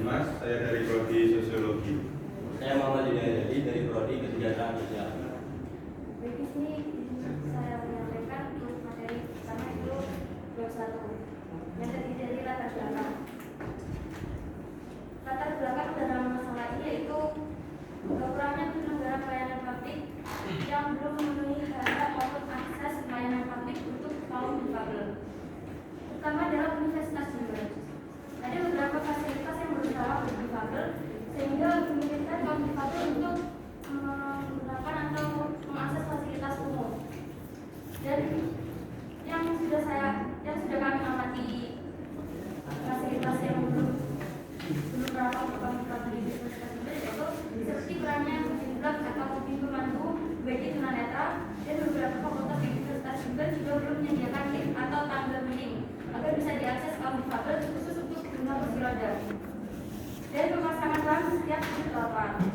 Dimas, saya dari Prodi Sosiologi. Saya Muhammad Yudhayadi dari Prodi Kesejahteraan Sosial. Di sini saya menyampaikan untuk materi pertama itu bab 1 yang terdiri dari latar belakang. Latar belakang dalam masalah ini yaitu kurangnya penyelenggara pelayanan publik yang belum memenuhi hak maupun akses pelayanan publik untuk kaum difabel, terutama dalam Universitas Jember. Ada beberapa fasilitas yang berusaha untuk difabel sehingga memungkinkan kaum difabel untuk menggunakan atau mengakses fasilitas umum. Dan yang sudah kami amati fasilitas yang belum berapa kaum difabel di Universitas Jember yaitu seperti perannya menjemblak atau pintu mantu bagi tunanetra, dan beberapa fakultas di Universitas Jember juga belum menyediakan lift atau tangga miring agar bisa diakses kaum difabel khusus untuk pengguna kursi roda, dan pemasangan lampu setiap sudut lapangan.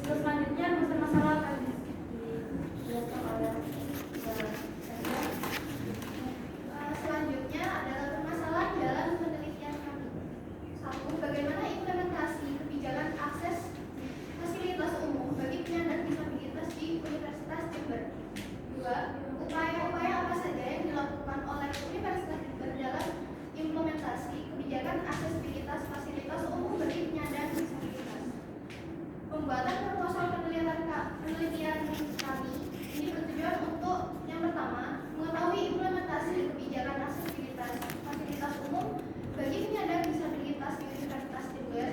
Terus selanjutnya masalah akan dijelaskan oleh selanjutnya adalah permasalahan dalam penelitian kami. 1. Bagaimana implementasi kebijakan akses fasilitas umum bagi penyandang disabilitas di Universitas Jember. 2. Upaya-upaya apa saja yang dilakukan oleh Universitas Jember dalam implementasi kebijakan aksesibilitas fasilitas umum bagi penyandang disabilitas. Pembuatan proposal penelitian kami ini bertujuan untuk yang pertama, mengetahui implementasi kebijakan aksesibilitas fasilitas umum bagi penyandang disabilitas di Universitas Jember.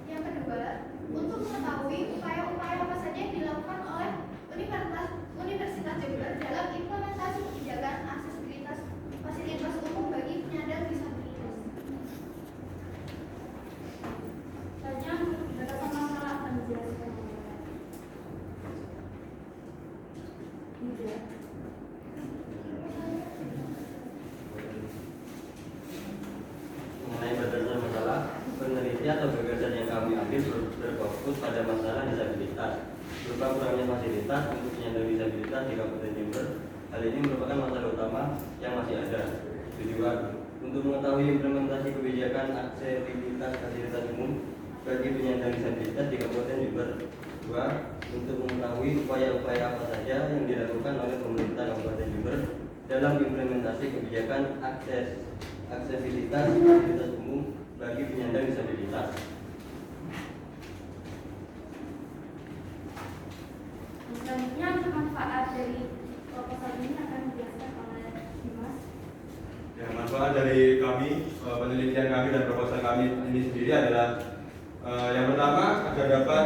Yang kedua, untuk mengetahui upaya-upaya apa saja yang dilakukan oleh Universitas Jember dalam implementasi kebijakan aksesibilitas fasilitas umum bagi penyandang disabilitas. Selanjutnya berdasarkan masalah akan dijelaskan oleh Indra. Mengenai berdasar masalah, penelitian atau gagasan yang kami ambil berfokus pada masalah disabilitas berupa kurangnya fasilitas untuk penyandang disabilitas di Kabupaten Jember. Hal ini merupakan masalah utama yang masih ada. Tujuan untuk mengetahui implementasi kebijakan aksesibilitas fasilitas umum bagi penyandang disabilitas di Kabupaten Jember. 2. Untuk mengetahui upaya-upaya apa saja yang dilakukan oleh pemerintah Kabupaten Jember dalam implementasi kebijakan aksesibilitas fasilitas umum bagi penyandang disabilitas. Selanjutnya manfaat dari proposal ini akan dijelaskan oleh Dimas. Ya, manfaat dari kami, penelitian kami dan proposal kami ini sendiri adalah yang pertama agar dapat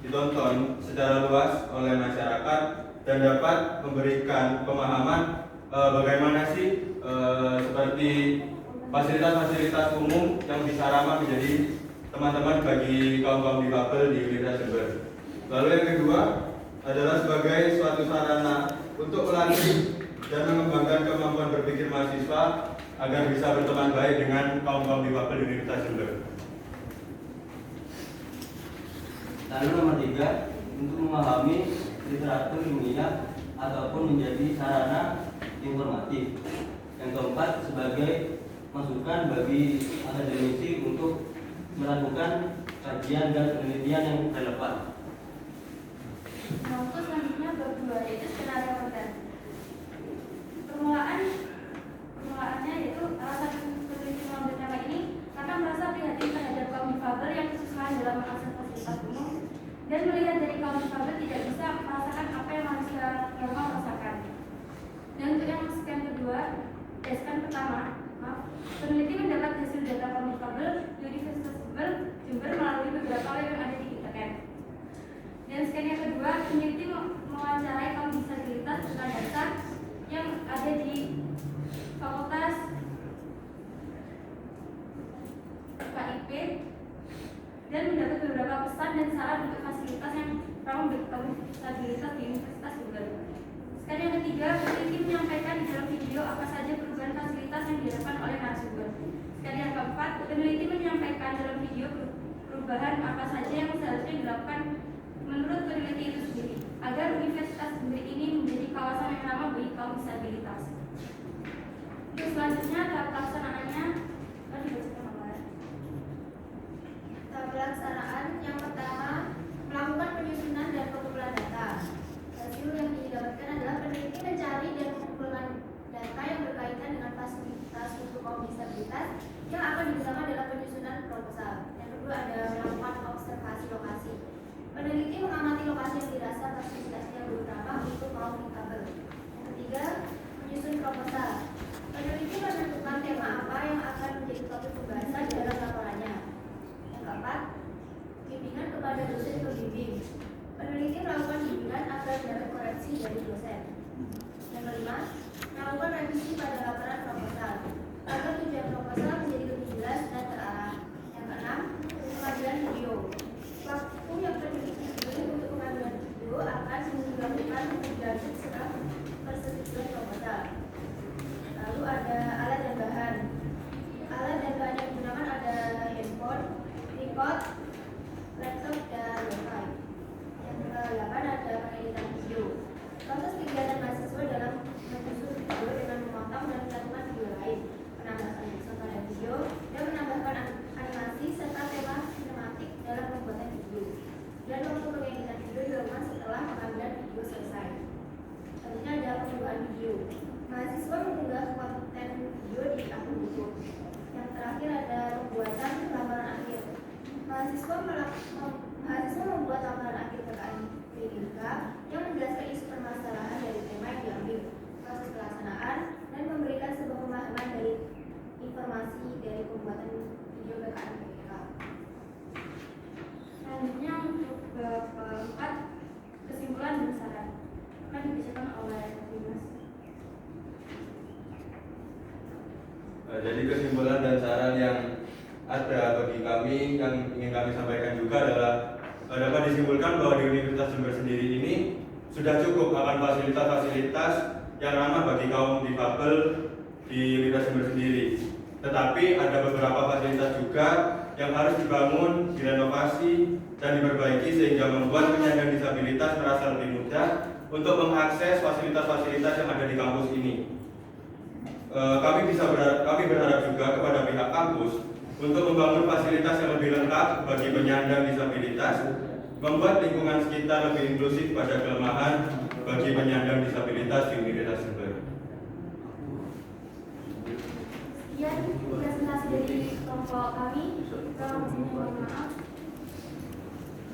ditonton secara luas oleh masyarakat dan dapat memberikan pemahaman bagaimana sih seperti fasilitas-fasilitas umum yang bisa ramah menjadi teman-teman bagi kaum difabel di Universitas Jember. Lalu yang kedua adalah sebagai suatu sarana untuk melatih dan mengembangkan kemampuan berpikir mahasiswa agar bisa berteman baik dengan kaum difabel di Universitas Jember. Lalu nomor 3, untuk memahami literatur ilmiah ataupun menjadi sarana informatif. Yang keempat, sebagai masukan bagi akademisi untuk melakukan kajian dan penelitian yang relevan. Nah, untuk selanjutnya bab 2 yaitu skenario konten. Permulaannya yaitu alasan peneliti mengambil tema ini karena merasa prihatin terhadap kaum difabel yang kesusahan dalam mengakses fasilitas umum dan melihat dari kaum difabel tidak bisa merasakan apa yang manusia normal rasakan. Dan untuk yang sekian kedua, peneliti mendapat hasil data kaum difabel di Universitas Jember melalui beberapa web yang ada di internet. Dan sekian yang kedua, peneliti mewawancarai kaum disabilitas serta dasar yang ada di Fakultas KIP dan mendapat beberapa pesan dan saran untuk fasilitas yang ramah bagi kaum disabilitas di Universitas Jember. Sekian yang ketiga, peneliti menyampaikan di dalam video apa saja perubahan fasilitas yang dilakukan oleh narasumber. Sekian yang keempat, peneliti menyampaikan dalam video perubahan apa saja yang seharusnya dilakukan menurut peneliti itu sendiri agar Universitas Jember ini menjadi kawasan yang ramah bagi kaum disabilitas. Terus selanjutnya tahap pelaksanaannya dibacakan oleh Tahap pelaksanaan yang pertama, melakukan penyusunan dan pengumpulan data. Hasil yang didapatkan adalah peneliti mencari dan mengumpulkan data yang berkaitan dengan fasilitas untuk kaum disabilitas yang akan digunakan dalam penyusunan proposal. Yang kedua ada melakukan observasi lokasi. Peneliti mengamati lokasi yang dirasa fasilitasnya belum ramah untuk kaum difabel. Yang ketiga, menyusun proposal. Peneliti menentukan tema apa yang akan menjadi topik pembahasan dalam laporannya. Yang keempat, bimbingan kepada dosen pembimbing. Peneliti melakukan bimbingan agar dapat koreksi dari dosen. Yang kelima, melakukan revisi pada laporan proposal agar tujuan proposal menjadi lebih jelas dan terarah. Yang keenam, pengambilan video. Waktu yang peneliti pilih untuk pengambilan video akan dilakukan lebih lanjut setelah persetujuan proposal. Lalu ada alat dan bahan. Alat dan bahan yang digunakan ada handphone, tripod, laptop, dan wifi. Yang ke-8 ada pengeditan video. Proses kegiatan mahasiswa dalam menyusun video dengan memotong dan melakukan video lain, menambahkan visual pada video, dan menambahkan animasi serta tema sinematik dalam pembuatan video. Dan waktu pengeditan video dilakukan setelah pengambilan video selesai. Selanjutnya ada penggunaan video. Mahasiswa mengunggah konten video di akun YouTube. Yang terakhir ada pembuatan laporan akhir. Mahasiswa membuat laporan akhir PKN PDK yang menjelaskan isu permasalahan dari tema yang diambil, proses pelaksanaan, dan memberikan sebuah pemahaman dari informasi dari pembuatan video PKN PDK. selanjutnya untuk bab keempat kesimpulan dan saran akan dibacakan oleh Dimas. Jadi kesimpulan dan saran yang ada bagi kami yang ingin kami sampaikan juga adalah dapat disimpulkan bahwa di Universitas Jember sendiri ini sudah cukup akan fasilitas-fasilitas yang ramah bagi kaum difabel di Universitas Jember sendiri. Tetapi ada beberapa fasilitas juga yang harus dibangun, direnovasi, dan diperbaiki sehingga membuat penyandang disabilitas merasa lebih mudah untuk mengakses fasilitas-fasilitas yang ada di kampus ini. Kami berharap juga kepada pihak kampus untuk membangun fasilitas yang lebih lengkap bagi penyandang disabilitas, membuat lingkungan sekitar lebih inklusif pada kelemahan bagi penyandang disabilitas di Universitas Jember. Sekian presentasi dari kelompok kami. Kami mohon maaf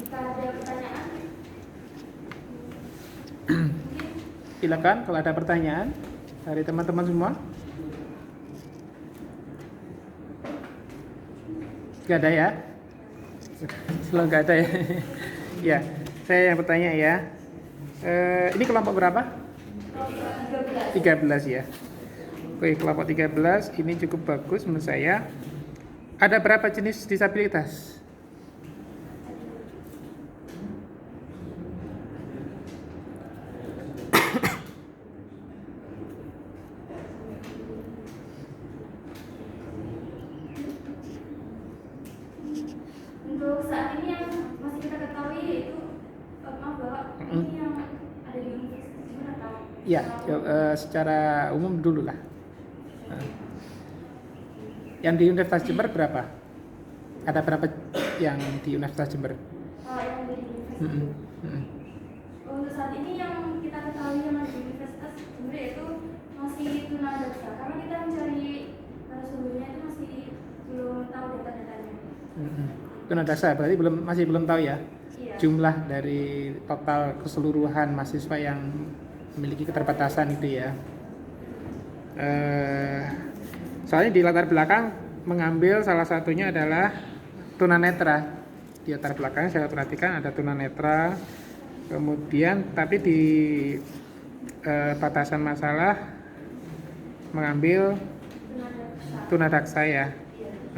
jika ada pertanyaan. Silakan kalau ada pertanyaan dari teman-teman semua. Gak ada ya? Selalu gak ada ya? Ya, saya yang bertanya ya. Ini kelompok berapa? 13 ya. Oke, kelompok 13 ini cukup bagus menurut saya. Ada berapa jenis disabilitas? Untuk saat ini yang masih kita ketahui yaitu maaf Bapak, ini yang ada di Universitas Jember atau Ya, secara umum dulu lah. Yang di Universitas Jember berapa? Ada berapa yang di Universitas Jember? yang di Universitas Untuk saat ini yang kita ketahui yang ada di Universitas Jember itu masih tunadaksa karena kita mencari sumbernya itu masih belum tahu data-datanya. Tunadaksa berarti masih belum tahu ya Iya. jumlah dari total keseluruhan mahasiswa yang memiliki keterbatasan itu ya. Soalnya di latar belakang mengambil salah satunya adalah tunanetra. Di latar belakang saya perhatikan ada tunanetra, kemudian tapi di batasan masalah mengambil tunadaksa ya.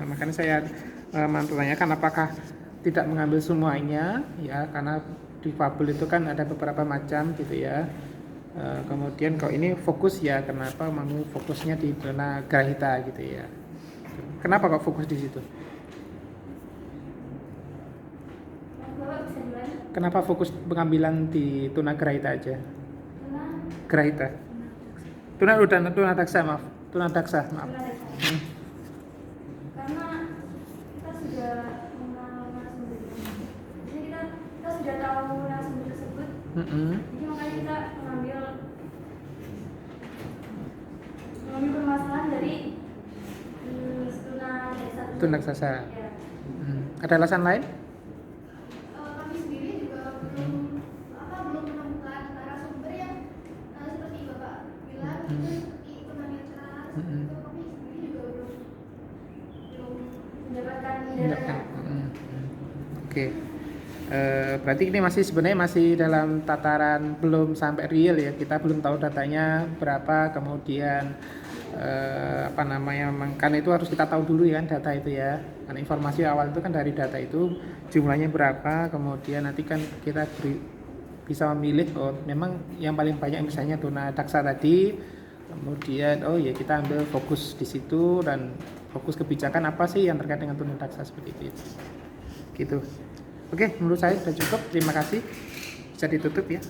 Nah, makanya saya menanyakan apakah tidak mengambil semuanya ya, karena difabel itu kan ada beberapa macam gitu ya. Kemudian kalau ini fokus ya, kenapa mau fokusnya di tunagrahita gitu ya? Kenapa kok fokus di situ? Bapak bisa diulangi? Kenapa fokus pengambilan di tunagrahita aja? Grahita. Tunadaksa maaf. tunadaksa, maaf. tunadaksa. Hmm. Karena kita sudah mengenal narasumber, jadi kita sudah tahu narasumber tersebut, Mm-mm. jadi makanya kita mengambil permasalahan dari Tunadaksa. Ya. Ada alasan lain? Kami sendiri juga belum menemukan narasumber yang seperti Bapak bilang itu seperti tunanetra. Itu kami sendiri juga belum Mendapatkan Mendapatkan. Oke. Berarti ini sebenarnya masih dalam tataran belum sampai real ya. Kita belum tahu datanya berapa, kemudian karena itu harus kita tahu dulu ya kan data itu ya. Karena informasi awal itu kan dari data itu jumlahnya berapa, kemudian nanti kan kita bisa memilih memang yang paling banyak misalnya tunadaksa tadi. Kemudian kita ambil fokus di situ dan fokus kebijakan apa sih yang terkait dengan tunadaksa seperti itu. Gitu. Oke, menurut saya sudah cukup. Terima kasih. Bisa ditutup ya.